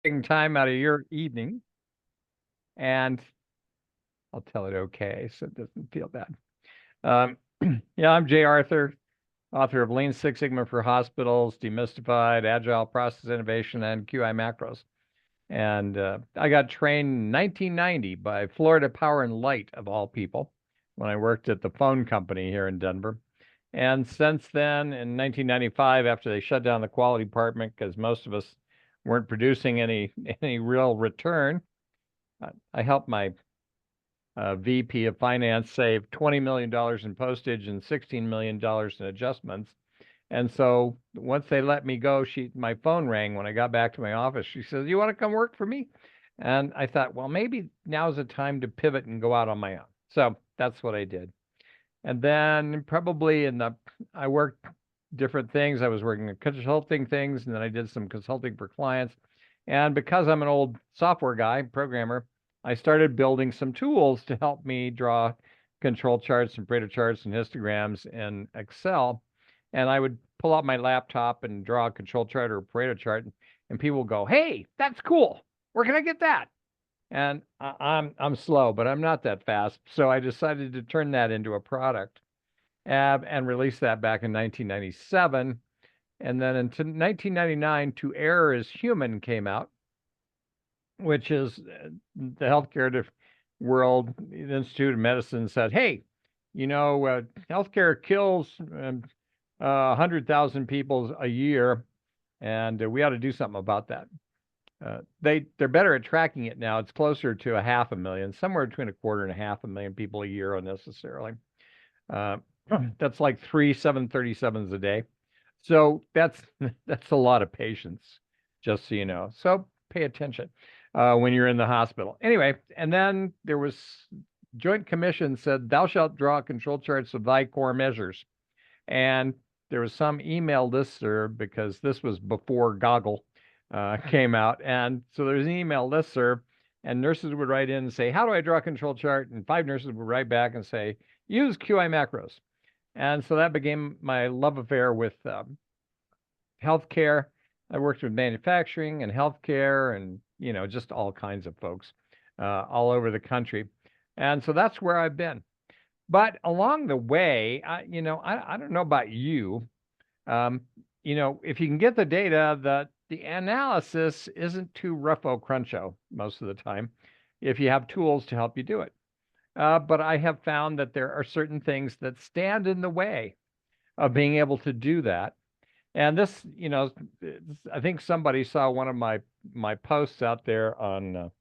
taking time out of your evening, and I'll tell it okay, so it doesn't feel bad. Um, yeah, I'm Jay Arthur, author of Lean Six Sigma for Hospitals, Demystified, Agile Process Innovation, and QI Macros. And I got trained in 1990 by Florida Power and Light, of all people, when I worked at the phone company here in Denver. And since then, in 1995, after they shut down the quality department because most of us weren't producing any real return, I helped my VP of Finance save $20 million in postage and $16 million in adjustments. And so once they let me go, my phone rang when I got back to my office. She says, "You want to come work for me?" And I thought, well, maybe now's the time to pivot and go out on my own. So that's what I did. And then I worked different things. I was working on consulting things, and then I did some consulting for clients. And because I'm an old software guy, programmer, I started building some tools to help me draw control charts and Pareto charts and histograms in Excel. And I would pull out my laptop and draw a control chart or a Pareto chart, and people would go, "Hey, that's cool. Where can I get that?" And I'm slow, but I'm not that fast. So I decided to turn that into a product and release that back in 1997. And then in 1999, To Err is Human came out, which is the healthcare world. The Institute of Medicine said, "Hey, healthcare kills 100,000 people a year, and we ought to do something about that." They're better at tracking it now. It's closer to 500,000, somewhere between a quarter and 500,000 people a year unnecessarily. That's like 737s a day. So that's a lot of patients, just so you know. So pay attention when you're in the hospital. Anyway, and then there was Joint Commission said, "Thou shalt draw control charts of thy core measures." And there was some email listserv because this was before Goggle came out. And so there's an email listserv, and nurses would write in and say, "How do I draw a control chart?" And 5 nurses would write back and say, "Use QI macros." And so that became my love affair with healthcare. I worked with manufacturing and healthcare and, just all kinds of folks all over the country. And so that's where I've been. But along the way, I don't know about you. Um, if you can get the data, the analysis isn't too rougho cruncho most of the time if you have tools to help you do it. But I have found that there are certain things that stand in the way of being able to do that. And this, I think somebody saw one of my posts out there on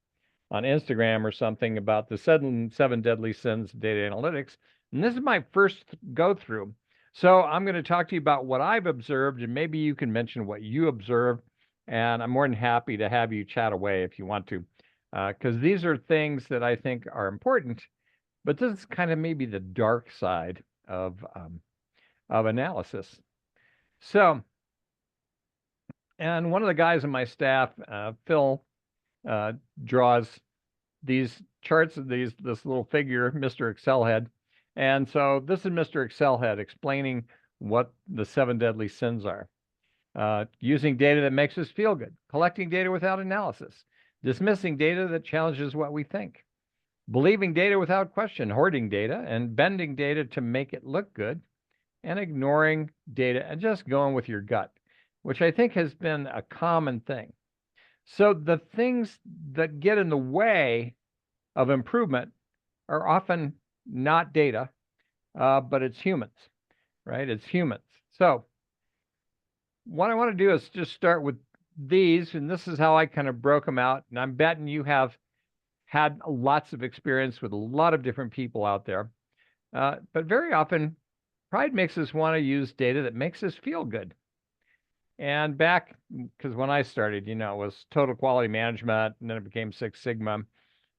Instagram or something about the seven deadly sins of data analytics. And this is my first go through. So I'm going to talk to you about what I've observed, and maybe you can mention what you observed. And I'm more than happy to have you chat away if you want to, because these are things that I think are important. But this is kind of maybe the dark side of analysis. So, and one of the guys on my staff, Phil, draws these charts of this little figure, Mr. Excel Head. And so this is Mr. Excel Head explaining what the 7 deadly sins are. Using data that makes us feel good, collecting data without analysis, dismissing data that challenges what we think, believing data without question, hoarding data, and bending data to make it look good, and ignoring data and just going with your gut, which I think has been a common thing. So the things that get in the way of improvement are often not data, but it's humans, right? It's humans. So what I want to do is just start with these, and this is how I kind of broke them out. And I'm betting you have had lots of experience with a lot of different people out there. But very often, pride makes us want to use data that makes us feel good. And back, because when I started, it was total quality management, and then it became Six Sigma.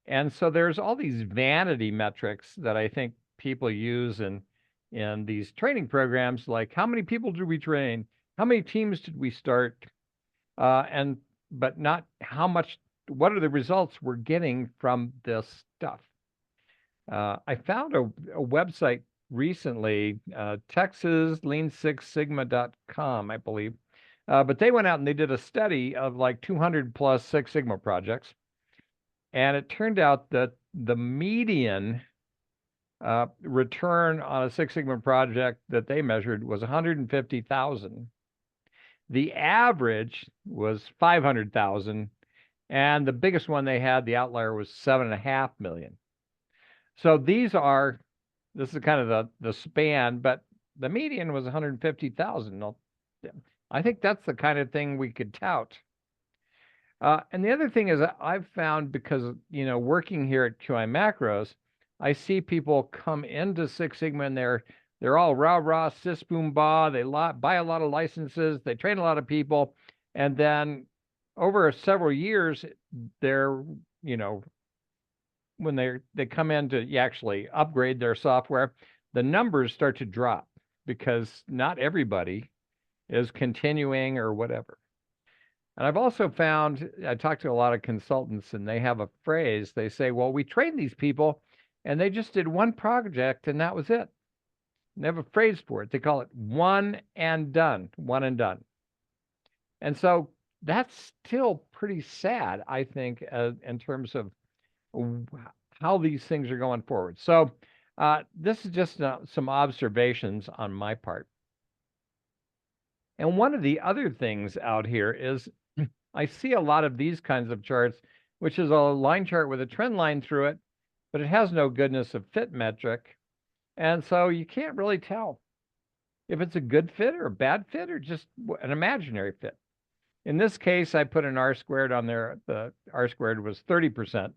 And so there's all these vanity metrics that I think people use in these training programs, like how many people did we train? How many teams did we start? But not what are the results we're getting from this stuff? I found a website recently, Texas Lean Six Sigma.com, I believe. But they went out and they did a study of like 200 plus Six Sigma projects. And it turned out that the median return on a Six Sigma project that they measured was 150,000. The average was 500,000. And the biggest one they had, the outlier, was 7.5 million. So this is kind of the span, but the median was 150,000. I think that's the kind of thing we could tout. And the other thing is I've found, because, working here at QI Macros, I see people come into Six Sigma and they're all rah-rah, sis boom bah, they buy a lot of licenses, they train a lot of people, and then over several years, they're, when they come in to actually upgrade their software, the numbers start to drop because not everybody is continuing or whatever. And I've also found, I talked to a lot of consultants and they have a phrase. They say, well, we trained these people and they just did one project and that was it. They have a phrase for it. They call it one and done, one and done. And so that's still pretty sad, I think, in terms of how these things are going forward. So this is just some observations on my part. And one of the other things out here is I see a lot of these kinds of charts, which is a line chart with a trend line through it, but it has no goodness of fit metric. And so you can't really tell if it's a good fit or a bad fit or just an imaginary fit. In this case, I put an R squared on there. The R squared was 30%.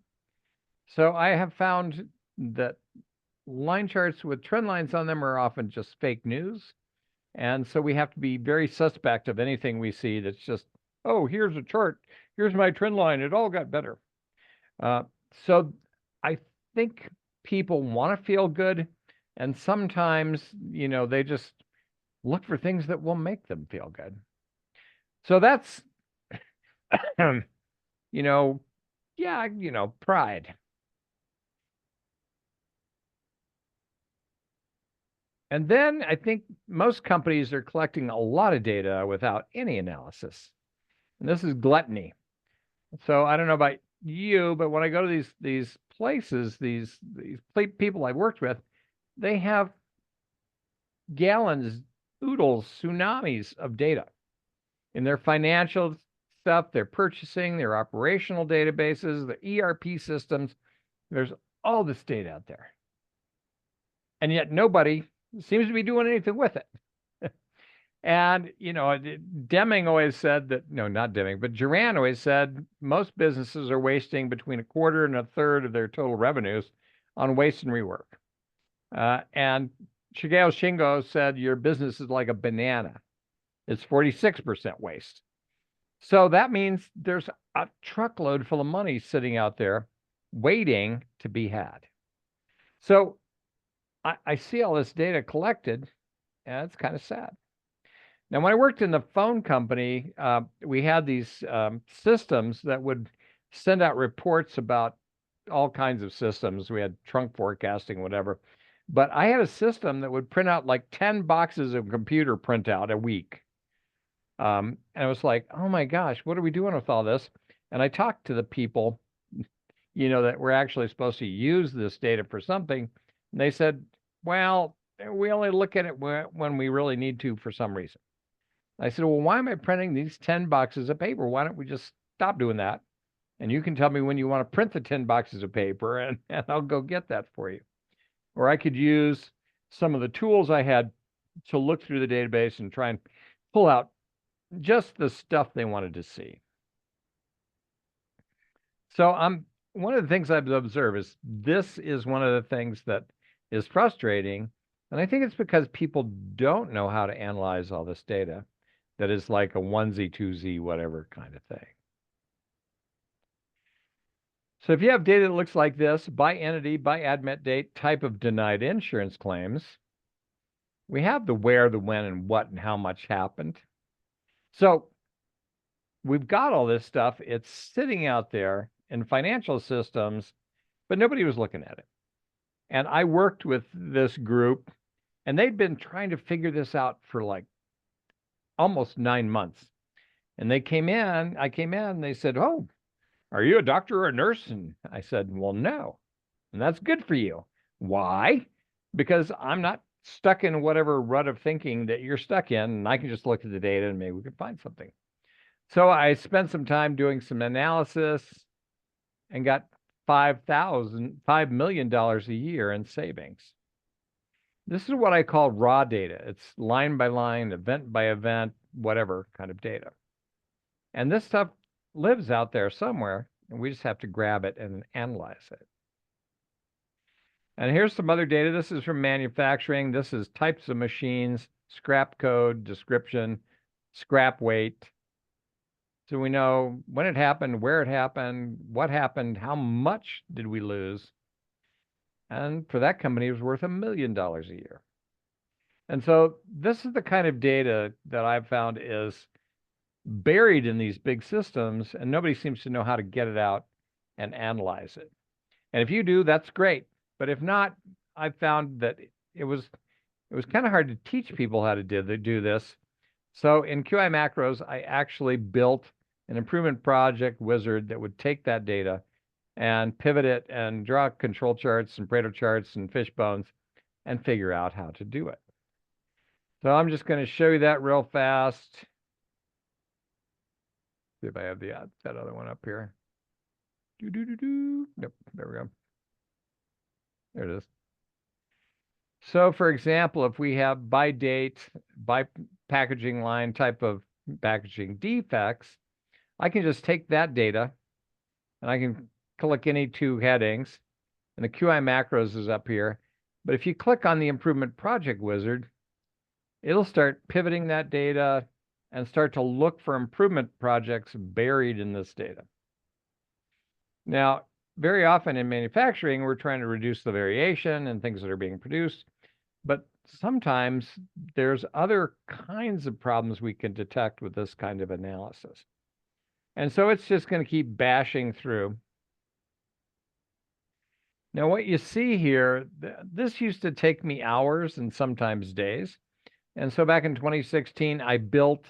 So I have found that line charts with trend lines on them are often just fake news. And so we have to be very suspect of anything we see that's just, oh, here's a chart. Here's my trend line. It all got better. So I think people want to feel good. And sometimes, they just look for things that will make them feel good. So that's, pride. And then I think most companies are collecting a lot of data without any analysis. And this is gluttony. So I don't know about you, but when I go to these places, these people I've worked with, they have gallons, oodles, tsunamis of data in their financial stuff, their purchasing, their operational databases, the ERP systems. There's all this data out there. And yet nobody seems to be doing anything with it. And, Deming always said that, no, not Deming, but Duran always said most businesses are wasting between a quarter and a third of their total revenues on waste and rework. And Shigeo Shingo said your business is like a banana. It's 46% waste. So that means there's a truckload full of money sitting out there waiting to be had. So I see all this data collected, and it's kind of sad. Now, when I worked in the phone company, we had these systems that would send out reports about all kinds of systems. We had trunk forecasting, whatever. But I had a system that would print out like 10 boxes of computer printout a week. And I was like, oh my gosh, what are we doing with all this? And I talked to the people, that were actually supposed to use this data for something. And they said, well, we only look at it when we really need to for some reason. I said, well, why am I printing these 10 boxes of paper? Why don't we just stop doing that? And you can tell me when you want to print the 10 boxes of paper and I'll go get that for you. Or I could use some of the tools I had to look through the database and try and pull out just the stuff they wanted to see. So one of the things I've observed is this is one of the things that is frustrating. And I think it's because people don't know how to analyze all this data that is like a onesie, twosie, whatever kind of thing. So if you have data that looks like this, by entity, by admit date, type of denied insurance claims, we have the where, the when, and what, and how much happened. So we've got all this stuff. It's sitting out there in financial systems, but nobody was looking at it. And I worked with this group, and they'd been trying to figure this out for like almost 9 months. And I came in, they said, "Oh, are you a doctor or a nurse?" And I said, "Well, no." And that's good for you. Why? Because I'm not stuck in whatever rut of thinking that you're stuck in, and I can just look at the data and maybe we can find something. So I spent some time doing some analysis and got $5 million a year in savings. This is what I call raw data. It's line by line, event by event, whatever kind of data. And this stuff lives out there somewhere, and we just have to grab it and analyze it. And here's some other data. This is from manufacturing. This is types of machines, scrap code, description, scrap weight. So we know when it happened, where it happened, what happened, how much did we lose. And for that company, it was worth $1 million a year. And so this is the kind of data that I've found is buried in these big systems, and nobody seems to know how to get it out and analyze it. And if you do, that's great. But if not, I found that it was kind of hard to teach people how to do this. So in QI Macros, I actually built an improvement project wizard that would take that data and pivot it and draw control charts and Pareto charts and fish bones and figure out how to do it. So I'm just going to show you that real fast. See if I have that other one up here. Nope, there we go. There it is. So for example, if we have by date, by packaging line type of packaging defects, I can just take that data and I can click any two headings, and the QI macros is up here. But if you click on the improvement project wizard, it'll start pivoting that data and start to look for improvement projects buried in this data. Now, very often in manufacturing, we're trying to reduce the variation in things that are being produced, but sometimes there's other kinds of problems we can detect with this kind of analysis. And so it's just going to keep bashing through. Now, what you see here, this used to take me hours and sometimes days. And so back in 2016, I built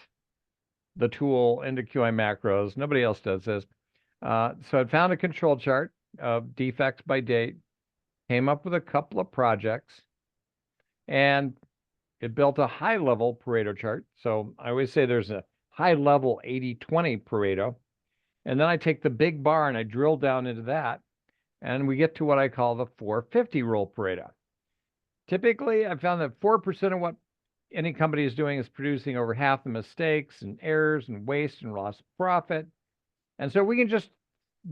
the tool into QI Macros. Nobody else does this. So I found a control chart of defects by date, came up with a couple of projects, and it built a high-level Pareto chart. So I always say there's a high-level 80-20 Pareto. And then I take the big bar and I drill down into that, and we get to what I call the 450 rule Pareto. Typically, I found that 4% of what any company is doing is producing over half the mistakes and errors and waste and loss of profit. And so we can just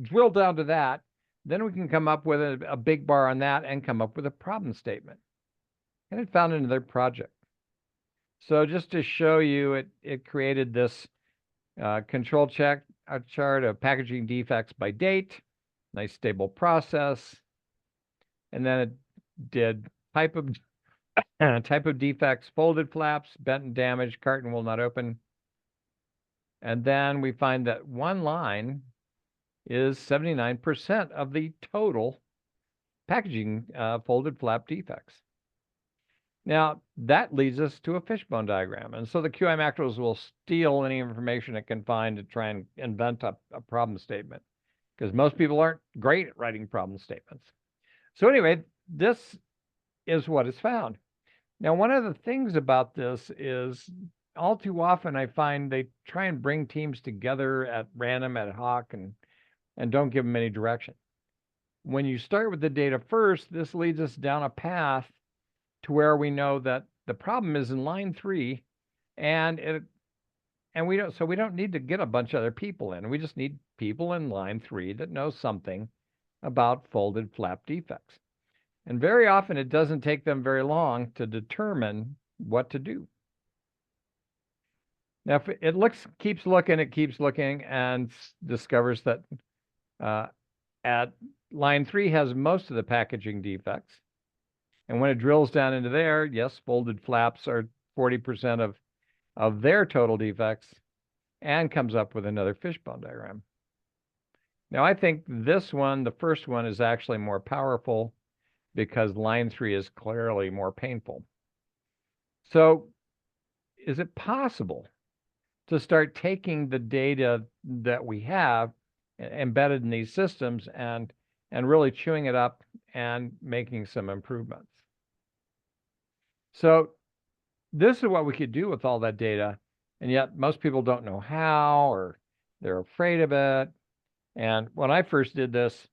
drill down to that. Then we can come up with a big bar on that and come up with a problem statement. And it found another project. So just to show you, it created this control chart of packaging defects by date, nice stable process. And then it did type of defects, folded flaps, bent and damaged, carton will not open. And then we find that one line is 79% of the total packaging folded flap defects. Now, that leads us to a fishbone diagram. And so the QI macros will steal any information it can find to try and invent a problem statement, because most people aren't great at writing problem statements. So anyway, this is what is found. Now, one of the things about this is all too often I find they try and bring teams together at random, ad hoc, and don't give them any direction. When you start with the data first, this leads us down a path to where we know that the problem is in line 3, and we don't need to get a bunch of other people in. We just need people in line 3 that know something about folded flap defects. And very often it doesn't take them very long to determine what to do. Now, if it keeps looking and discovers that at line 3 has most of the packaging defects. And when it drills down into there, yes, folded flaps are 40% of their total defects, and comes up with another fishbone diagram. Now, I think this one, the first one, is actually more powerful because line 3 is clearly more painful. So is it possible to start taking the data that we have embedded in these systems and really chewing it up and making some improvements. So this is what we could do with all that data, and yet most people don't know how, or they're afraid of it. And when I first did this,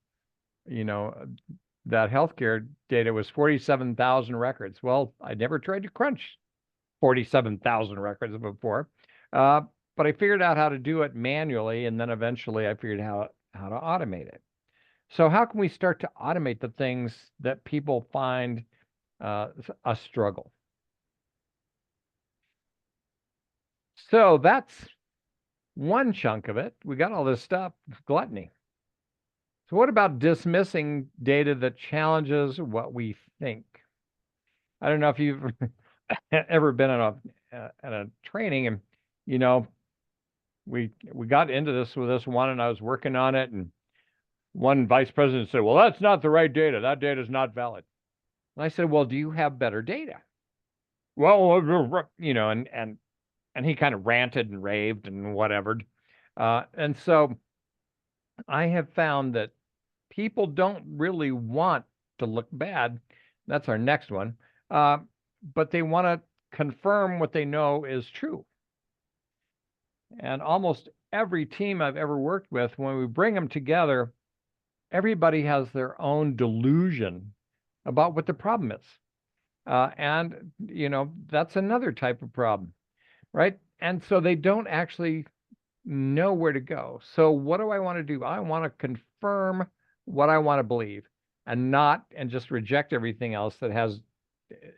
that healthcare data was 47,000 records. Well, I never tried to crunch 47,000 records before, but I figured out how to do it manually, and then eventually I figured out how to automate it. So how can we start to automate the things that people find a struggle? So that's one chunk of it. We got all this stuff, gluttony. So what about dismissing data that challenges what we think? I don't know if you've ever been in a training, and we got into this with this one, and I was working on it, and one vice president said, "Well, that's not the right data. That data is not valid." And I said, "Well, do you have better data?" Well, and he kind of ranted and raved and whatever. And so I have found that people don't really want to look bad. That's our next one. But they want to confirm what they know is true. And almost every team I've ever worked with, when we bring them together, everybody has their own delusion about what the problem is. And that's another type of problem, right? And so they don't actually know where to go. So what do I want to do? I want to confirm what I want to believe, and just reject everything else that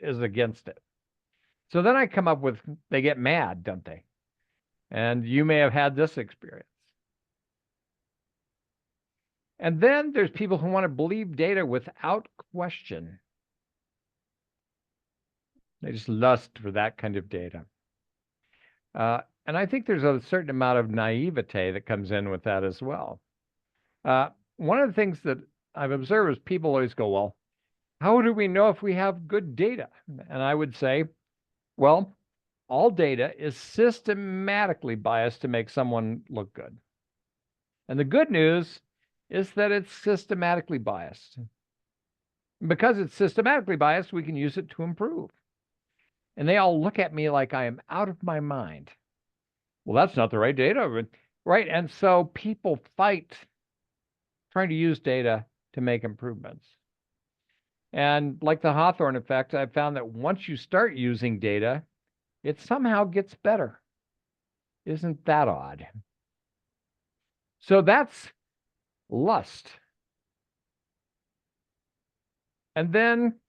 is against it. So then I come up with, they get mad, don't they? And you may have had this experience. And then there's people who want to believe data without question. They just lust for that kind of data. And I think there's a certain amount of naivete that comes in with that as well. One of the things that I've observed is people always go, "Well, how do we know if we have good data?" And I would say, well, all data is systematically biased to make someone look good. And the good news is that it's systematically biased. Because it's systematically biased, we can use it to improve. And they all look at me like I am out of my mind. Well, that's not the right data, right? And so people fight trying to use data to make improvements. And like the Hawthorne effect, I've found that once you start using data, it somehow gets better. Isn't that odd? So that's lust. And then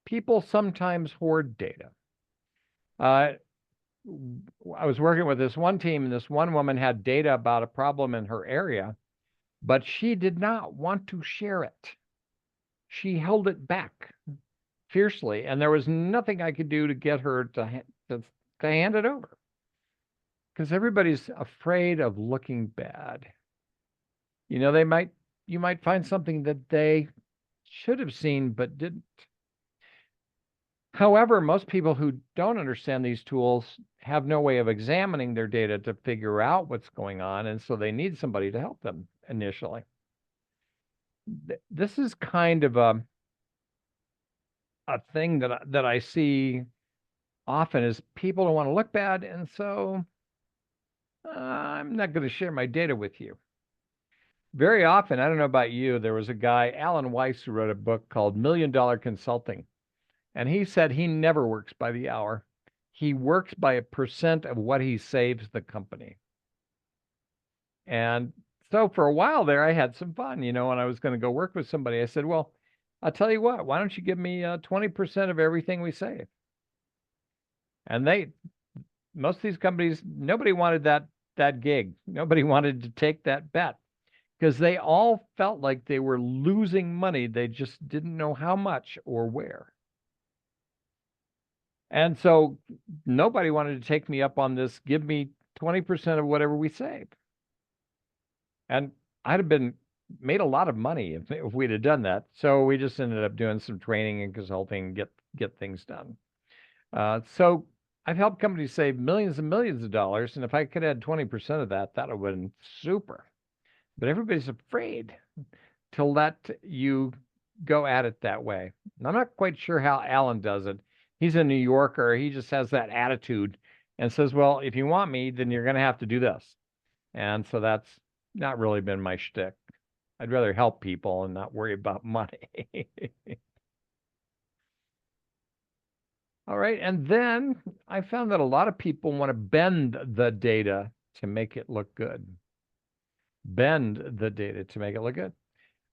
people sometimes hoard data. I was working with this one team, and this one woman had data about a problem in her area, but she did not want to share it. She held it back fiercely, and there was nothing I could do to get her to hand it over, because everybody's afraid of looking bad. You might find something that they should have seen but didn't. However, most people who don't understand these tools have no way of examining their data to figure out what's going on, and so they need somebody to help them initially. This is kind of a thing that I see often, is people don't want to look bad, and so I'm not going to share my data with you. Very often, I don't know about you, there was a guy, Alan Weiss, who wrote a book called $1 Million Consulting. And he said he never works by the hour. He works by 1% of what he saves the company. And so for a while there, I had some fun. When I was going to go work with somebody, I said, "Well, I'll tell you what, why don't you give me 20% of everything we save?" And most of these companies, nobody wanted that gig. Nobody wanted to take that bet, because they all felt like they were losing money. They just didn't know how much or where. And so nobody wanted to take me up on this, give me 20% of whatever we save. And I'd have made a lot of money if we'd have done that. So we just ended up doing some training and consulting and get things done. So I've helped companies save millions and millions of dollars, and if I could add 20% of that, that would have been super. But everybody's afraid to let you go at it that way. And I'm not quite sure how Alan does it. He's a New Yorker. He just has that attitude and says, well, if you want me, then you're going to have to do this. And so that's not really been my shtick. I'd rather help people and not worry about money. All right. And then I found that a lot of people want to bend the data to make it look good. Bend the data to make it look good.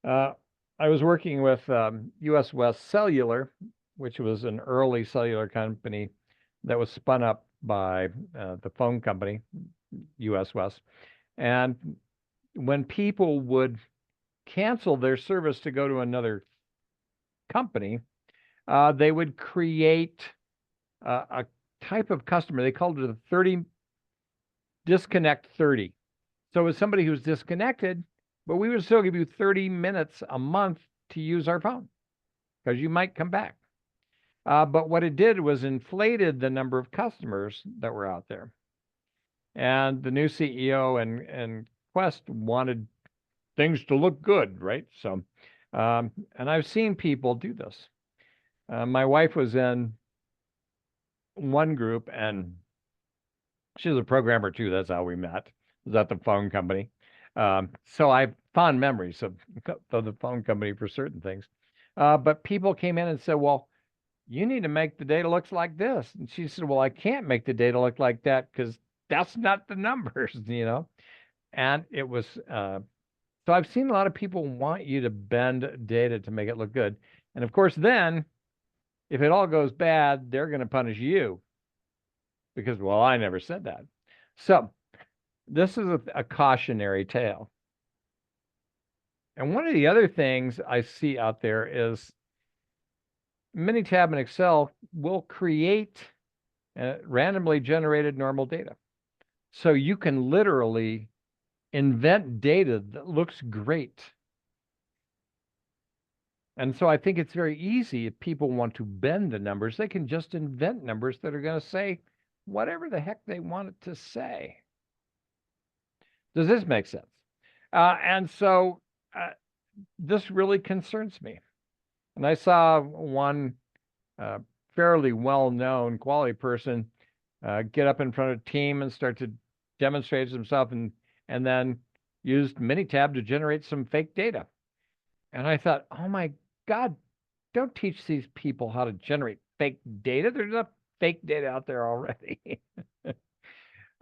I was working with US West Cellular, which was an early cellular company that was spun up by the phone company, US West. And when people would cancel their service to go to another company, they would create a type of customer. They called it a 30 disconnect 30. So it was somebody who's disconnected, but we would still give you 30 minutes a month to use our phone because you might come back. But what it did was inflated the number of customers that were out there. And the new CEO and Quest wanted things to look good, right? So, and I've seen people do this. My wife was in one group, and she's a programmer too. That's how we met. Was at the phone company. So I have fond memories of the phone company for certain things. But people came in and said, well, you need to make the data looks like this. And she said, well, I can't make the data look like that because that's not the numbers, you know? And it was, so I've seen a lot of people want you to bend data to make it look good. And of course, then if it all goes bad, they're going to punish you because, well, I never said that. So this is a cautionary tale. And one of the other things I see out there is Minitab and Excel will create randomly generated normal data. So you can literally invent data that looks great. And so I think it's very easy if people want to bend the numbers, they can just invent numbers that are going to say whatever the heck they want it to say. Does this make sense? And so this really concerns me. And I saw one fairly well-known quality person get up in front of a team and start to demonstrate himself and then used Minitab to generate some fake data. And I thought, oh my God, don't teach these people how to generate fake data. There's enough fake data out there already.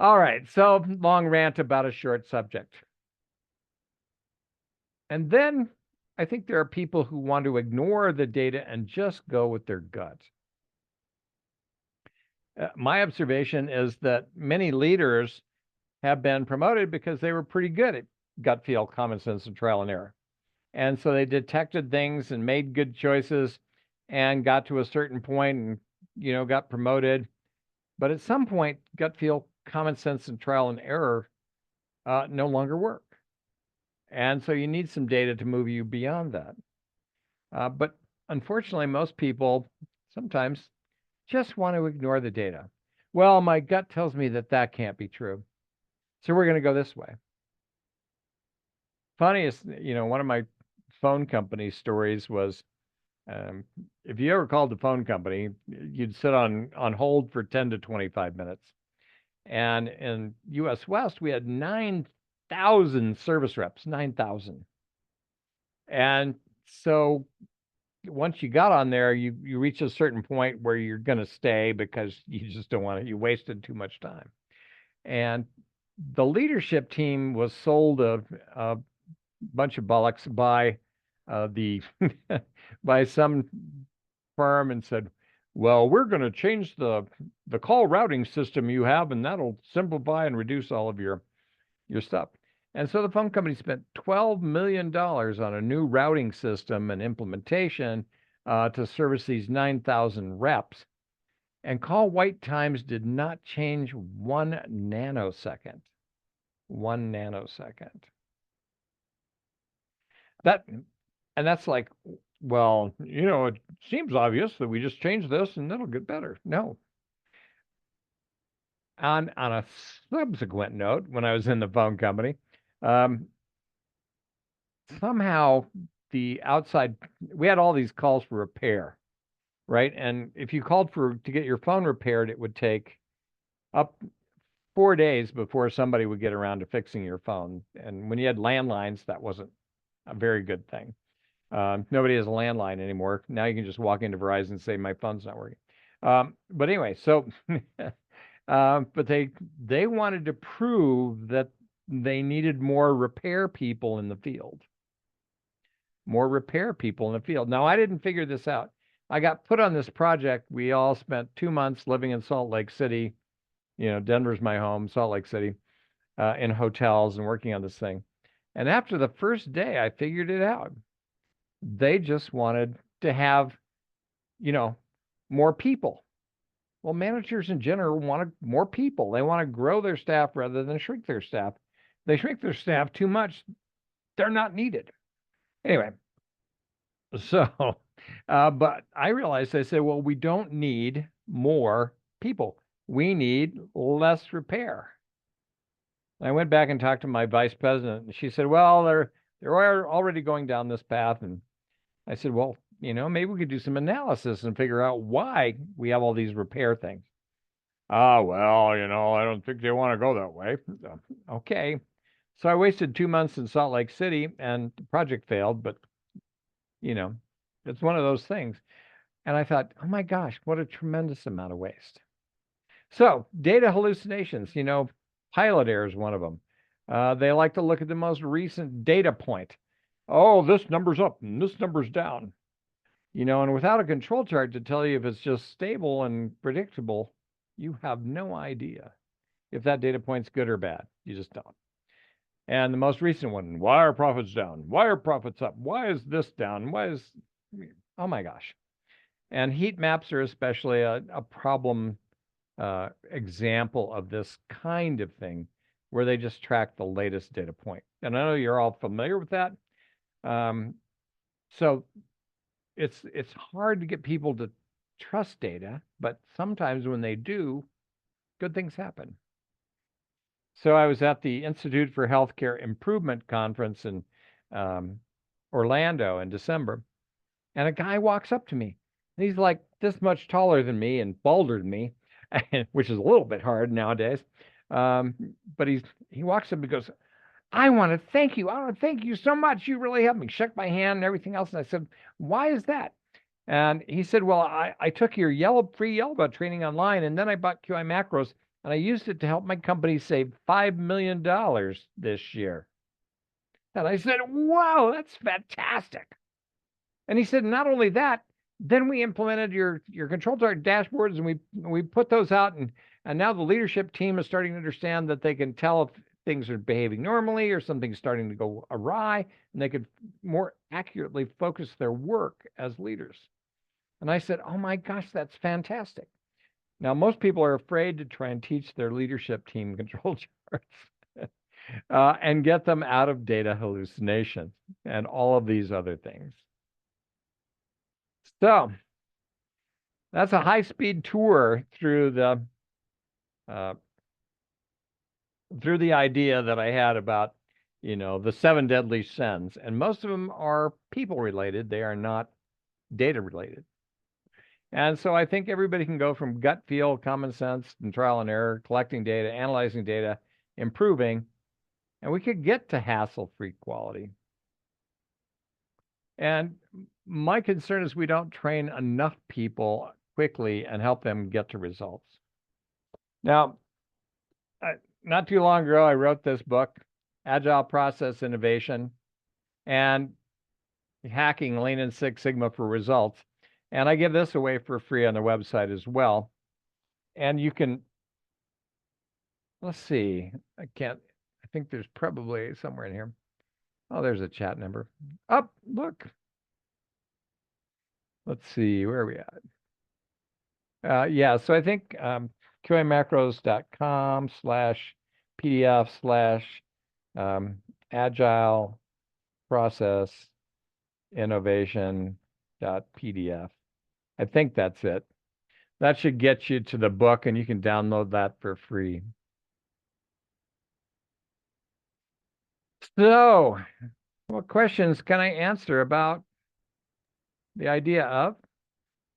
All right, so long rant about a short subject. And then I think there are people who want to ignore the data and just go with their gut. My observation is that many leaders have been promoted because they were pretty good at gut feel, common sense, and trial and error. And so they detected things and made good choices and got to a certain point and, you know, got promoted. But at some point, gut feel, common sense, and trial and error no longer work. And so you need some data to move you beyond that. But unfortunately, most people sometimes just want to ignore the data. Well, my gut tells me that that can't be true. So we're going to go this way. Funniest, you know, one of my phone company stories was if you ever called the phone company, you'd sit on hold for 10 to 25 minutes. And in US West, we had 9,000 service reps, 9,000. And so once you got on there, you reach a certain point where you're going to stay because you just don't want it. You wasted too much time. And the leadership team was sold a bunch of bollocks by by some firm and said, well, we're going to change the call routing system you have, and that'll simplify and reduce all of your stuff. And so the phone company spent $12 million on a new routing system and implementation to service these 9,000 reps. And call wait times did not change 1 nanosecond. 1 nanosecond. That's like, well, you know, it seems obvious that we just change this and it'll get better. No. on a subsequent note, when I was in the phone company, somehow we had all these calls for repair, right? And if you called to get your phone repaired, it would take up 4 days before somebody would get around to fixing your phone. And when you had landlines, that wasn't a very good thing. Nobody has a landline anymore. Now you can just walk into Verizon and say, my phone's not working. But anyway, so, but they wanted to prove that they needed more repair people in the field. More repair people in the field. Now, I didn't figure this out. I got put on this project. We all spent 2 months living in Salt Lake City. Denver's my home, Salt Lake City, in hotels and working on this thing. And after the first day, I figured it out. They just wanted to have, more people. Well, managers in general want more people. They want to grow their staff rather than shrink their staff. They shrink their staff too much, they're not needed. Anyway, so, but I realized, I said, well, we don't need more people. We need less repair. I went back and talked to my vice president, and she said, well, they're already going down this path. And I said, well, maybe we could do some analysis and figure out why we have all these repair things. Well, I don't think they want to go that way. Okay. So I wasted 2 months in Salt Lake City and the project failed, but it's one of those things. And I thought, oh my gosh, what a tremendous amount of waste. So data hallucinations, pilot error is one of them. They like to look at the most recent data point. Oh, this number's up and this number's down. And without a control chart to tell you if it's just stable and predictable, you have no idea if that data point's good or bad. You just don't. And the most recent one, why are profits down? Why are profits up? Why is this down? Oh my gosh. And heat maps are especially a problem example of this kind of thing, where they just track the latest data point. And I know you're all familiar with that. So it's hard to get people to trust data, but sometimes when they do, good things happen. So I was at the Institute for Healthcare Improvement conference in Orlando in December, and a guy walks up to me. And he's like this much taller than me and balder than me, which is a little bit hard nowadays. But he walks up and goes, I want to thank you. I want to thank you so much. You really helped me. Shook my hand and everything else. And I said, why is that? And he said, well, I took your free Yellow Belt training online, and then I bought QI Macros, and I used it to help my company save $5 million this year. And I said, wow, that's fantastic. And he said, not only that, then we implemented your control chart dashboards, and we put those out, and now the leadership team is starting to understand that they can tell if things are behaving normally or something's starting to go awry, and they could more accurately focus their work as leaders. And I said, oh my gosh, that's fantastic. Now, most people are afraid to try and teach their leadership team control charts and get them out of data hallucinations and all of these other things. So that's a high-speed tour through the idea that I had about, the 7 deadly sins, and most of them are people-related. They are not data-related. And so I think everybody can go from gut feel, common sense, and trial and error, collecting data, analyzing data, improving, and we could get to hassle-free quality. And my concern is we don't train enough people quickly and help them get to results. Now, not too long ago, I wrote this book, Agile Process Innovation and Hacking Lean Six Sigma for Results. And I give this away for free on the website as well. And you can, let's see, I think there's probably somewhere in here. Oh, there's a chat number. Oh, look. Let's see, where are we at? Yeah, so I think QIMacros.com/PDF/agile process innovation.pdf. I think that's it. That should get you to the book, and you can download that for free. So, what questions can I answer about the idea of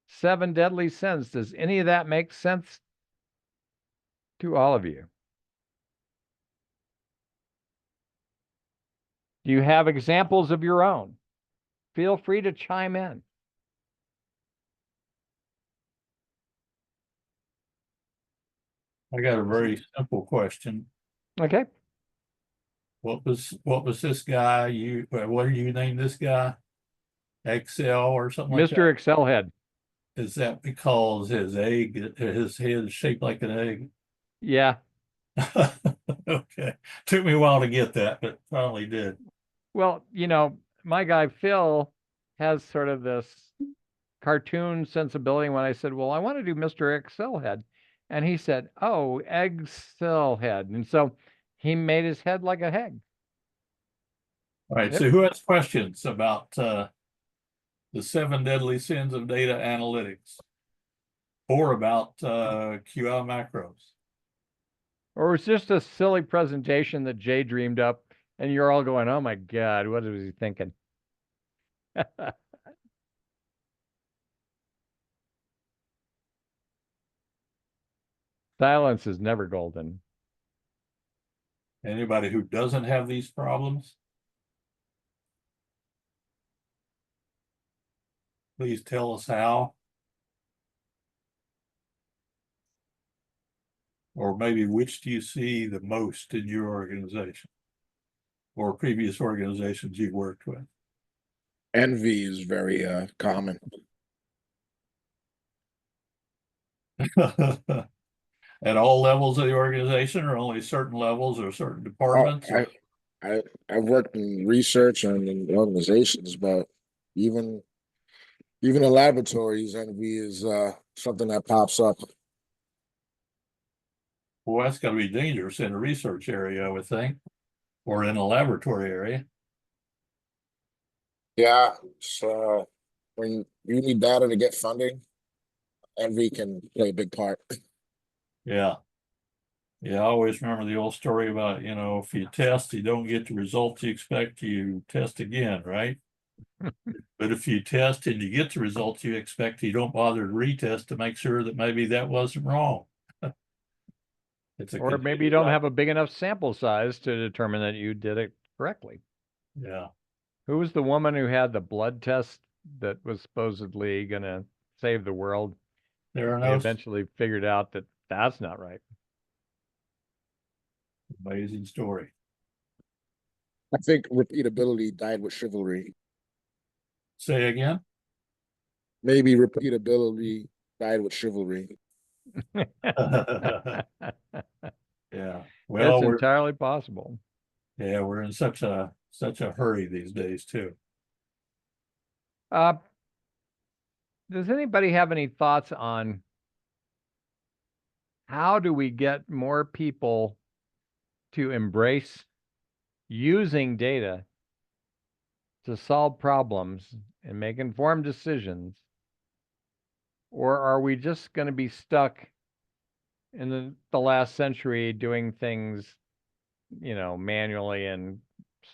7 deadly sins? Does any of that make sense to all of you? Do you have examples of your own? Feel free to chime in. I got a very simple question. Okay. What was this guy? What do you name this guy? Excel or something like Mr. that? Excel Head. Is that because his head is shaped like an egg? Yeah. Okay. Took me a while to get that, but finally did. Well, my guy Phil has sort of this cartoon sensibility. When I said, well, I want to do Mr. Excel Head. And he said, oh, Excel Head. And so he made his head like a egg. All right. Yep. So who has questions about the 7 deadly sins of data analytics or about QI macros? Or it's just a silly presentation that Jay dreamed up, and you're all going, oh my God, what was he thinking? Silence is never golden. Anybody who doesn't have these problems, please tell us how. Or maybe which do you see the most in your organization or previous organizations you've worked with? Envy is very common. At all levels of the organization or only certain levels or certain departments? I've worked in research and in organizations, but even in laboratories, envy is something that pops up. Well, that's got to be dangerous in a research area, I would think, or in a laboratory area. Yeah, so when you need data to get funding, envy can play a big part. Yeah. Yeah, I always remember the old story about, if you test, you don't get the results you expect, you test again, right? But if you test and you get the results you expect, you don't bother to retest to make sure that maybe that wasn't wrong. Or maybe you don't have a big enough sample size to determine that you did it correctly. Yeah. Who was the woman who had the blood test that was supposedly going to save the world? They eventually figured out that that's not right. Amazing story. I think repeatability died with chivalry. Say again? Maybe repeatability died with chivalry. Yeah. Well, it's entirely possible. Yeah, we're in such a hurry these days too. Does anybody have any thoughts on how do we get more people to embrace using data to solve problems and make informed decisions? Or are we just going to be stuck in the last century doing things, manually and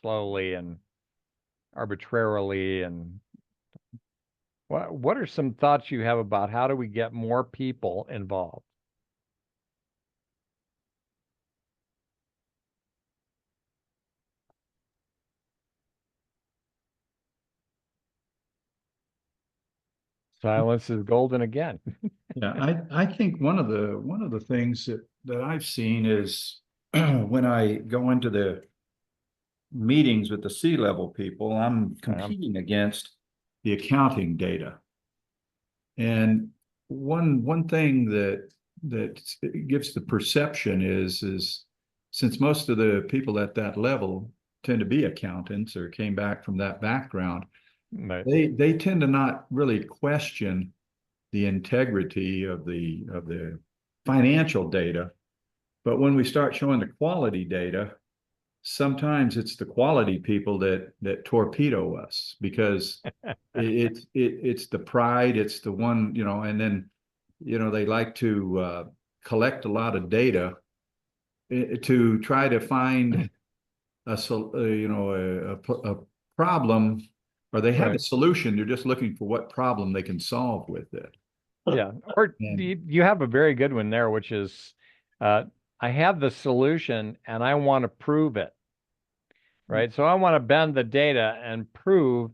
slowly and arbitrarily? And what are some thoughts you have about how do we get more people involved? Silence is golden again. Yeah, I think one of the things that I've seen is when I go into the meetings with the C-level people, I'm competing against the accounting data. And one thing that gives the perception is since most of the people at that level tend to be accountants or came back from that background, Right. they tend to not really question the integrity of the financial data. But when we start showing the quality data, sometimes it's the quality people that torpedo us because it's the pride, it's the one, and then they like to collect a lot of data to try to find a problem, or they have a Right. solution. They're just looking for what problem they can solve with it. Yeah. Or And- you have a very good one there, which is, I have the solution and I want to prove it. Right. So I want to bend the data and prove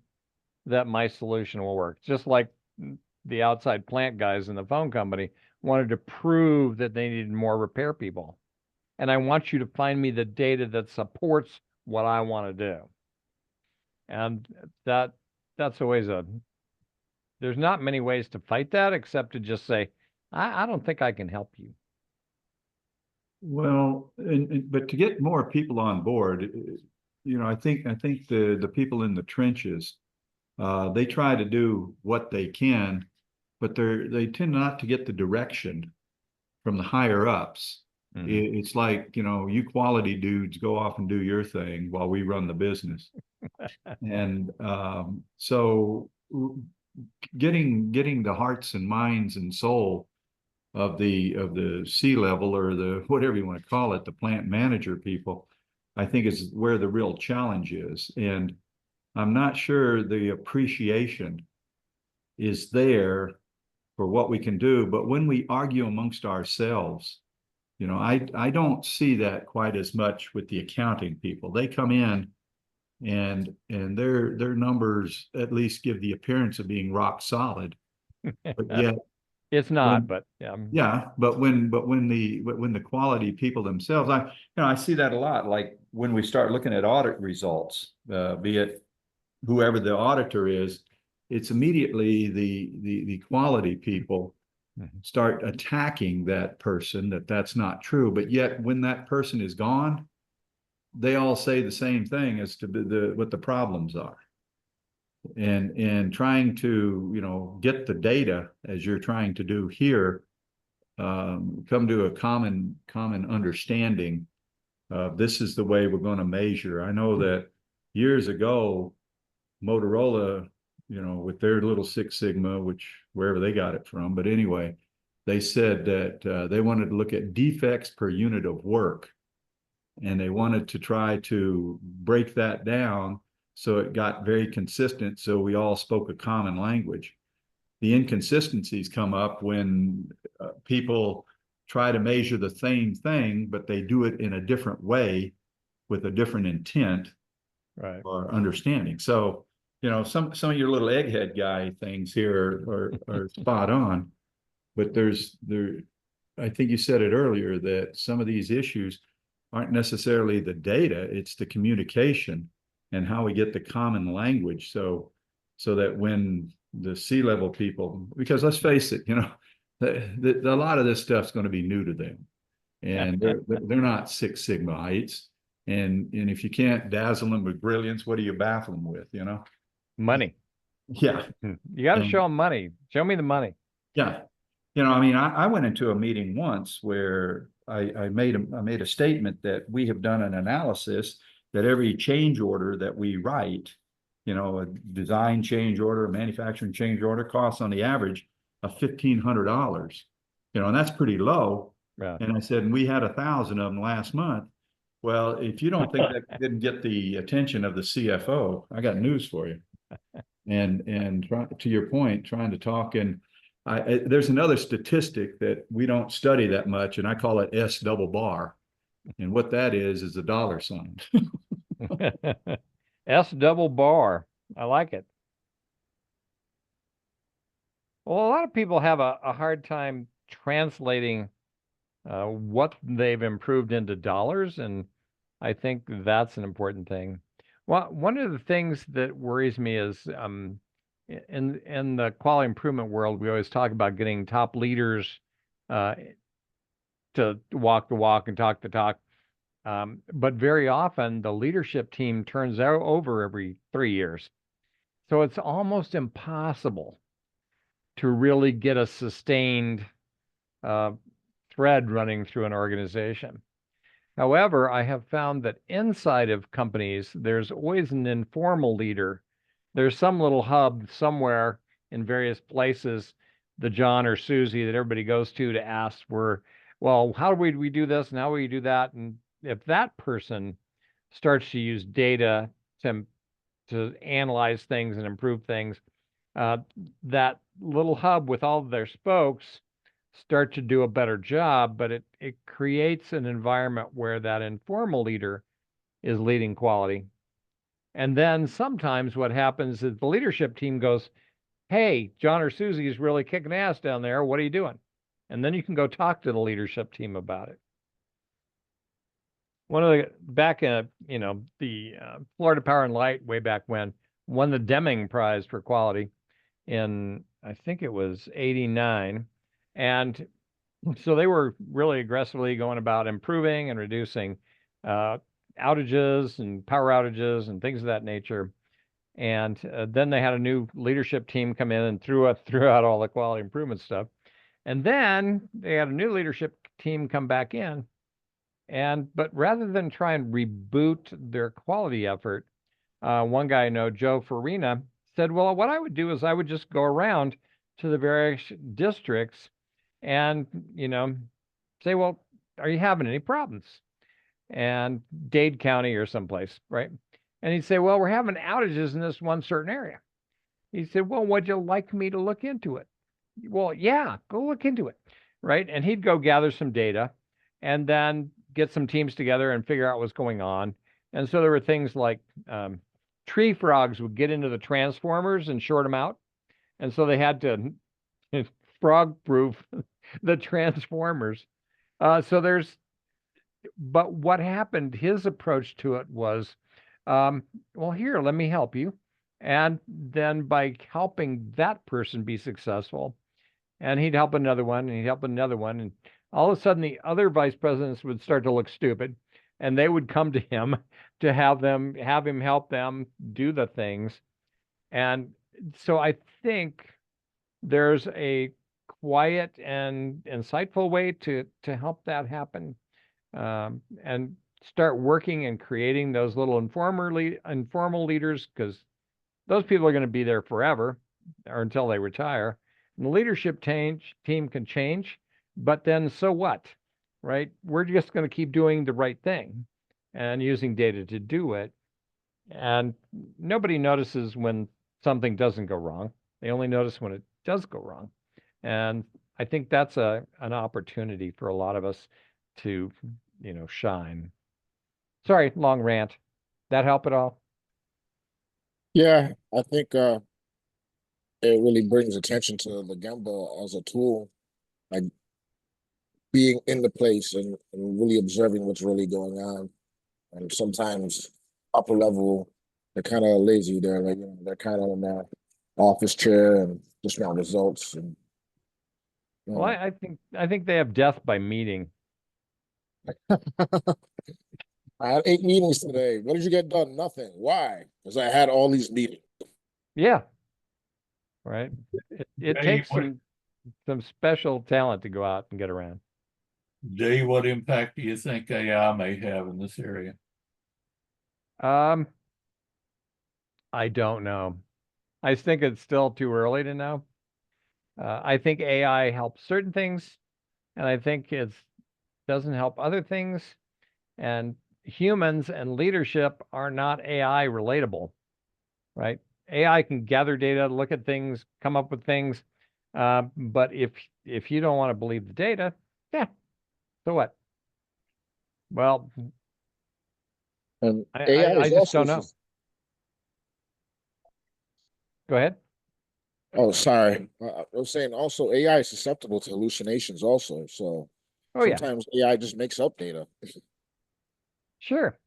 that my solution will work. Just like the outside plant guys in the phone company wanted to prove that they needed more repair people. And I want you to find me the data that supports what I want to do. And that's always there's not many ways to fight that except to just say, I don't think I can help you. Well, but to get more people on board, I think the people in the trenches, they try to do what they can, but they tend not to get the direction from the higher ups. It's like, you quality dudes go off and do your thing while we run the business. And so getting the hearts and minds and soul of the C-level, or the whatever you want to call it, the plant manager people, I think is where the real challenge is. And I'm not sure the appreciation is there for what we can do. But when we argue amongst ourselves, I don't see that quite as much with the accounting people. They come in and their numbers at least give the appearance of being rock solid. But yet It's not, but yeah, but when the quality people themselves, I see that a lot. Like when we start looking at audit results, be it whoever the auditor is, it's immediately the quality people start attacking that person, that's not true. But yet when that person is gone, they all say the same thing as to what the problems are. And trying to get the data, as you're trying to do here, come to a common understanding of this is the way we're going to measure. I know that years ago, Motorola, with their little Six Sigma, which wherever they got it from, but anyway, they said that they wanted to look at defects per unit of work, and they wanted to try to break that down so it got very consistent, so we all spoke a common language. The inconsistencies come up when people try to measure the same thing, but they do it in a different way with a different intent or understanding. So, some of your little egghead guy things here are spot on, but I think you said it earlier that some of these issues aren't necessarily the data, it's the communication and how we get the common language. So that when the C-level people, because let's face it, a lot of this stuff's going to be new to them, and they're not Six Sigma-ites. And if you can't dazzle them with brilliance, what do you baffle them with, money. Yeah. You got to show them money. Show me the money. Yeah. I went into a meeting once where I made a statement that we have done an analysis that every change order that we write, a design change order, a manufacturing change order, costs on the average of $1,500, and that's pretty low. Yeah. And I said, and we had 1,000 of them last month. Well, if you don't think that didn't get the attention of the CFO, I got news for you. And to your point, trying to talk, and there's another statistic that we don't study that much, and I call it S double bar. And what that is a dollar sign. S double bar. I like it. Well, a lot of people have a hard time translating what they've improved into dollars, and I think that's an important thing. Well, one of the things that worries me is in the quality improvement world, we always talk about getting top leaders to walk the walk and talk the talk. But very often the leadership team turns over every 3 years. So it's almost impossible to really get a sustained thread running through an organization. However, I have found that inside of companies, there's always an informal leader. There's some little hub somewhere in various places the John or Susie that everybody goes to ask well, how do we do this and how do we do that? And if that person starts to use data to analyze things and improve things, that little hub with all of their spokes start to do a better job, but it creates an environment where that informal leader is leading quality. And then sometimes what happens is the leadership team goes, hey, John or Susie is really kicking ass down there. What are you doing? And then you can go talk to the leadership team about it. One of the back in, the Florida Power and Light way back when won the Deming Prize for quality in, I think it was 89. And so they were really aggressively going about improving and reducing outages and power outages and things of that nature. And then they had a new leadership team come in and threw out all the quality improvement stuff. And then they had a new leadership team come back in. But rather than try and reboot their quality effort, one guy I know, Joe Farina, said, well, what I would do is I would just go around to the various districts and, say, well, are you having any problems? And Dade County or someplace, right? And he'd say, well, we're having outages in this one certain area. He said, well, would you like me to look into it? Well, yeah, go look into it, right? And he'd go gather some data and then get some teams together and figure out what's going on. And so there were things like tree frogs would get into the transformers and short them out. And so they had to frog-proof the transformers. But what happened, his approach to it was, well, here, let me help you. And then by helping that person be successful, and he'd help another one, and he'd help another one, and all of a sudden the other vice presidents would start to look stupid, and they would come to him to have him help them do the things. And so I think there's a quiet and insightful way to help that happen, and start working and creating those little informal leaders, because those people are going to be there forever or until they retire. And the leadership team can change, but then so what, right? We're just going to keep doing the right thing and using data to do it. And nobody notices when something doesn't go wrong. They only notice when it does go wrong. And I think that's an opportunity for a lot of us to, shine. Sorry, long rant. That help at all? Yeah, I think it really brings attention to the Gemba as a tool, like being in the place and really observing what's really going on. And sometimes upper level, they're kind of lazy. They're like, they're kind of in their office chair and just want results. And Well, I think they have death by meeting. I had 8 meetings today. What did you get done? Nothing. Why? Because I had all these meetings. Yeah. Right. It Hey, takes what- some special talent to go out and get around. Dave, what impact do you think AI may have in this area? I don't know. I think it's still too early to know. I think AI helps certain things, and I think it doesn't help other things. And humans and leadership are not AI relatable, right? AI can gather data, look at things, come up with things. But if you don't want to believe the data, yeah, so what? Well, And I AI is just also don't know. Go ahead. Oh, sorry. I was saying also AI is susceptible to hallucinations also. So Oh, yeah, sometimes AI just makes up data. sure.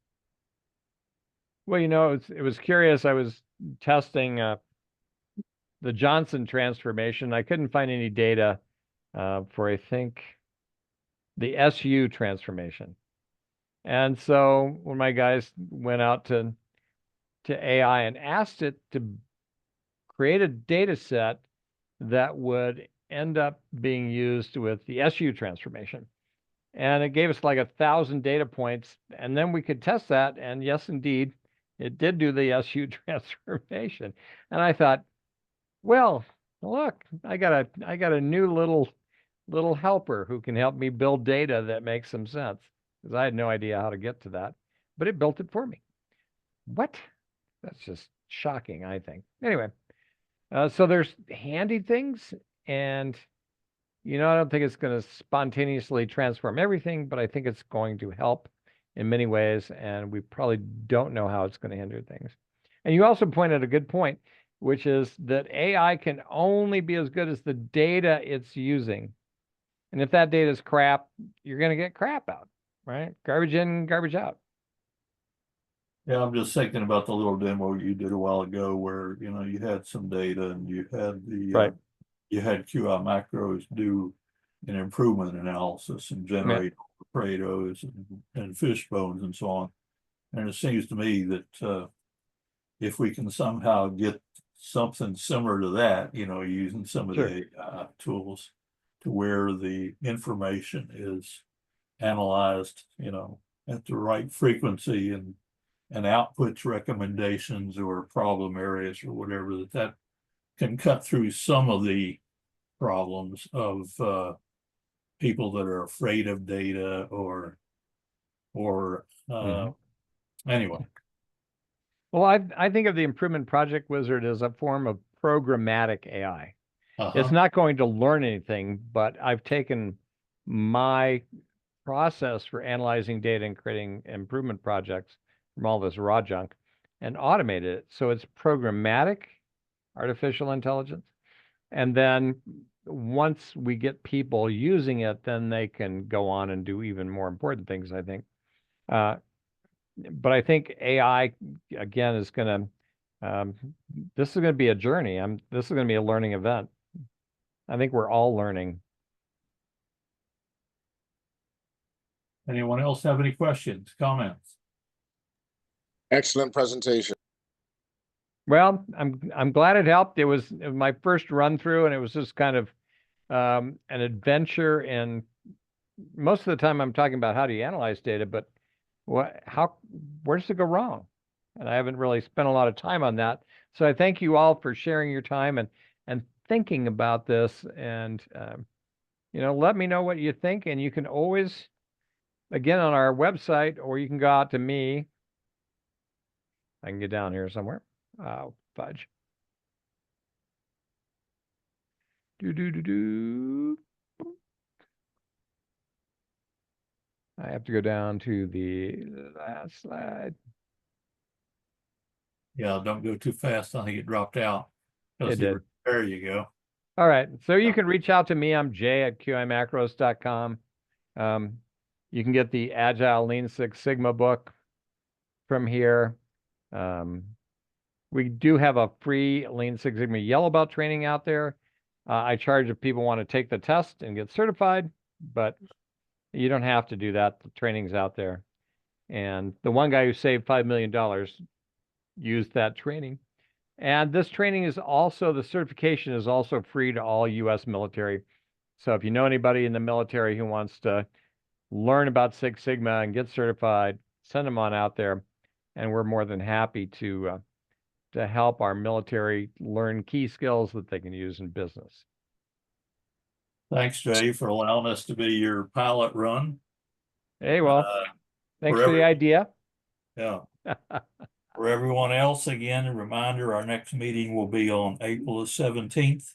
Well, it was curious. I was testing the Johnson transformation. I couldn't find any data for, I think, the SU transformation. And so when my guys went out to AI and asked it to create a data set that would end up being used with the SU transformation. And it gave us like 1,000 data points, and then we could test that. And yes, indeed, it did do the SU transformation. And I thought, well, look, I got a new little helper who can help me build data that makes some sense, because I had no idea how to get to that, but it built it for me. What? That's just shocking, I think. Anyway, so there's handy things, and I don't think it's going to spontaneously transform everything, but I think it's going to help in many ways, and we probably don't know how it's going to hinder things. And you also pointed a good point, which is that AI can only be as good as the data it's using. And if that data is crap, you're going to get crap out, right? Garbage in, garbage out. Yeah, I'm just thinking about the little demo you did a while ago where, you had some data and you had Right. You had QI macros do an improvement analysis and generate Paretos and fish bones and so on. And it seems to me that if we can somehow get something similar to that, using some of Sure. the tools to where the information is analyzed, at the right frequency and outputs recommendations or problem areas or whatever, that can cut through some of the problems of people that are afraid of data or anyway. Well, I think of the Improvement Project Wizard as a form of programmatic AI. It's not going to learn anything, but I've taken my process for analyzing data and creating improvement projects from all this raw junk and automated it. So it's programmatic artificial intelligence. And then once we get people using it, then they can go on and do even more important things, I think. But I think AI, again, is going to, this is going to be a journey. This is going to be a learning event. I think we're all learning. Anyone else have any questions, comments? Excellent presentation. Well, I'm glad it helped. It was my first run through, and it was just kind of an adventure. And most of the time, I'm talking about how do you analyze data, but where does it go wrong? And I haven't really spent a lot of time on that. So I thank you all for sharing your time and thinking about this. And let me know what you think. And you can always, again, on our website, or you can go out to me. I can get down here somewhere. Oh, fudge. I have to go down to the last slide. Yeah, don't go too fast. I think it dropped out. It did. There you go. All right. So you can reach out to me. I'm jay@qimacros.com. You can get the Agile Lean Six Sigma book from here. We do have a free Lean Six Sigma Yellow Belt training out there. I charge if people want to take the test and get certified, but you don't have to do that. The training's out there. And the one guy who saved $5 million used that training. And this training is also, the certification is also free to all U.S. military. So if you know anybody in the military who wants to learn about Six Sigma and get certified, send them on out there. And we're more than happy to help our military learn key skills that they can use in business. Thanks, Jay, for allowing us to be your pilot run. Hey, well, thanks for the idea. Yeah. For everyone else, again, a reminder, our next meeting will be on April the 17th.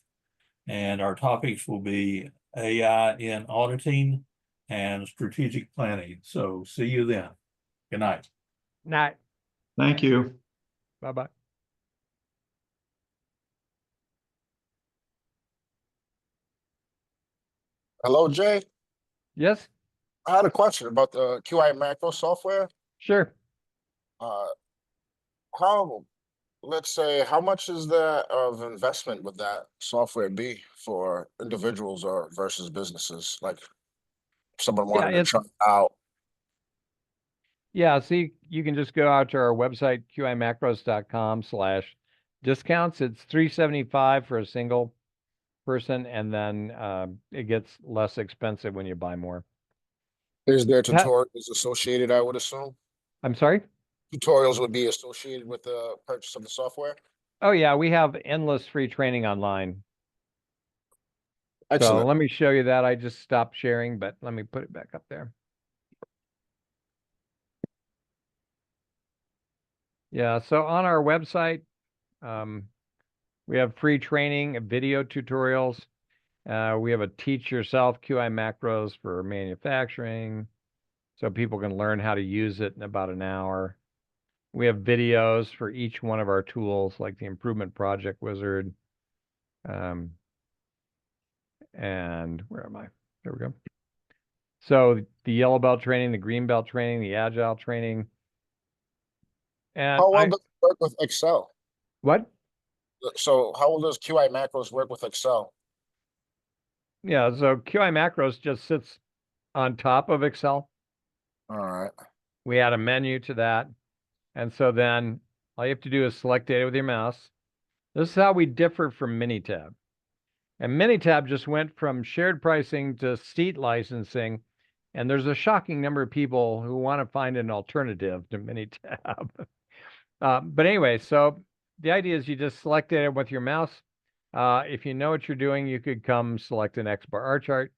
And our topics will be AI in auditing and strategic planning. So see you then. Good night. Night. Thank you. Bye-bye. Hello, Jay. Yes, I had a question about the QI Macros software. sure. Let's say, how much is that of investment would that software be for individuals or versus businesses? Like, if someone wanted to try it out. Yeah, see, you can just go out to our website, qimacros.com/discounts. It's $375 for a single person, and then it gets less expensive when you buy more. Is there tutorials associated, I would assume? I'm sorry? Tutorials would be associated with the purchase of the software? Oh, yeah, we have endless free training online. So Excellent. let me show you that. I just stopped sharing, but let me put it back up there. Yeah, so on our website, we have free training, video tutorials. We have a teach yourself QI macros for manufacturing, so people can learn how to use it in about an hour. We have videos for each one of our tools, like the Improvement Project Wizard. And where am I? There we go. So the yellow belt training, the green belt training, the agile training. And How well does it work with Excel? what? So how well does QI macros work with Excel? Yeah, so QI macros just sits on top of Excel. All right. We add a menu to that. And so then all you have to do is select data with your mouse. This is how we differ from Minitab. And Minitab just went from shared pricing to seat licensing. And there's a shocking number of people who want to find an alternative to Minitab. But anyway, so the idea is you just select it with your mouse. If you know what you're doing, you could come select an X bar R chart.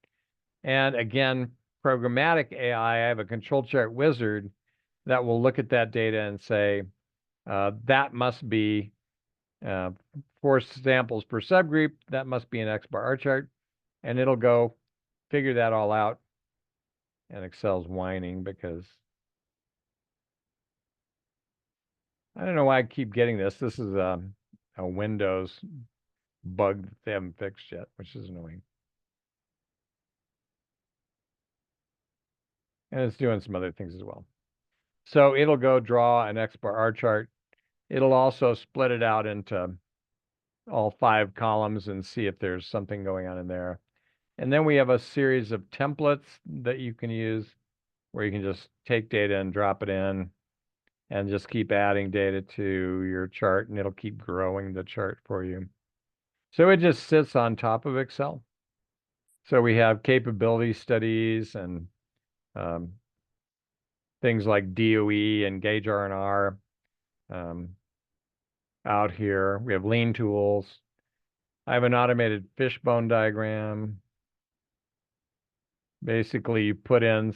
And again, programmatic AI, I have a control chart wizard that will look at that data and say, that must be 4 samples per subgroup. That must be an X bar R chart. And it'll go figure that all out. And Excel's whining because I don't know why I keep getting this. This is a Windows bug that they haven't fixed yet, which is annoying. And it's doing some other things as well. So it'll go draw an X bar R chart. It'll also split it out into all 5 columns and see if there's something going on in there. And then we have a series of templates that you can use where you can just take data and drop it in and just keep adding data to your chart, and it'll keep growing the chart for you. So it just sits on top of Excel. So we have capability studies and things like DOE and Gauge R&R out here. We have lean tools. I have an automated fishbone diagram. Basically, you put in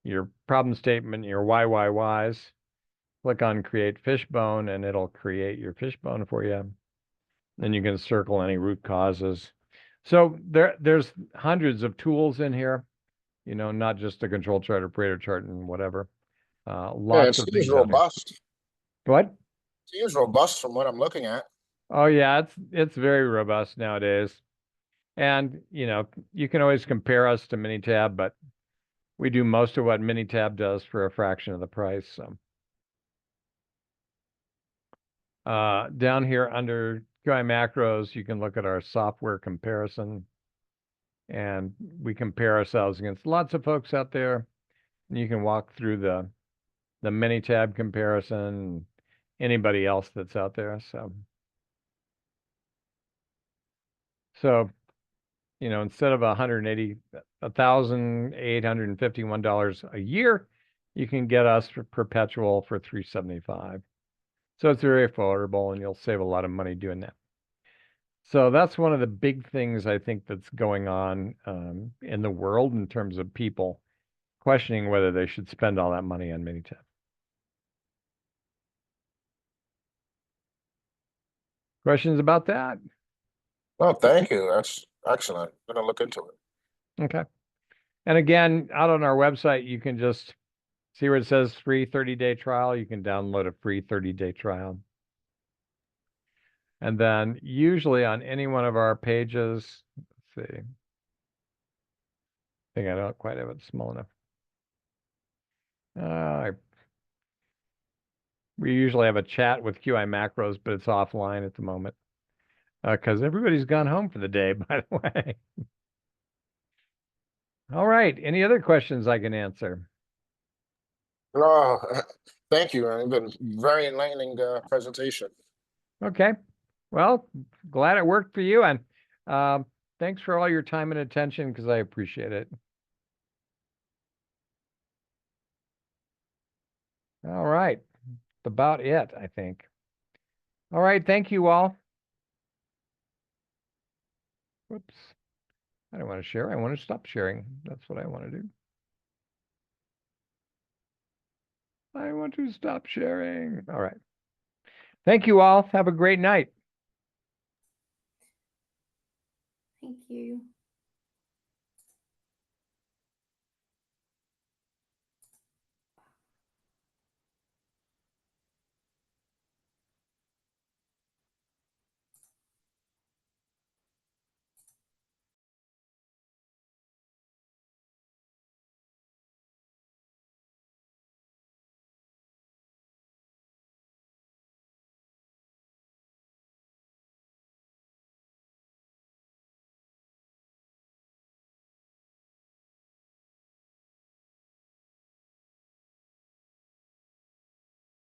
your problem statement, your YYYs, click on create fishbone, and it'll create your fishbone for you. Then you can circle any root causes. So there's hundreds of tools in here, not just a control chart or Pareto chart and whatever. Lots of It things seems out here. robust. What? It seems robust from what I'm looking at. Oh yeah, it's very robust nowadays. And you can always compare us to Minitab, but we do most of what Minitab does for a fraction of the price. So down here under QI macros, you can look at our software comparison. And we compare ourselves against lots of folks out there. And you can walk through the Minitab comparison, anybody else that's out there. So instead of $1,851 a year, you can get us for perpetual for $375. So it's very affordable, and you'll save a lot of money doing that. So that's one of the big things I think that's going on in the world in terms of people questioning whether they should spend all that money on Minitab. Questions about that? Oh, thank you. That's excellent. I'm gonna look into it. Okay. And again, out on our website, you can just see where it says free 30-day trial. You can download a free 30-day trial. And then usually on any one of our pages, let's see. I think I don't quite have it small enough. We usually have a chat with QI macros, but it's offline at the moment because everybody's gone home for the day, by the way. All right. Any other questions I can answer? Oh, thank you. It's been very enlightening presentation. Okay. Well, glad it worked for you. And thanks for all your time and attention because I appreciate it. All right. That's about it, I think. All right. Thank you all. Whoops. I don't want to share. I want to stop sharing. That's what I want to do. I want to stop sharing. All right. Thank you all. Have a great night. Thank you.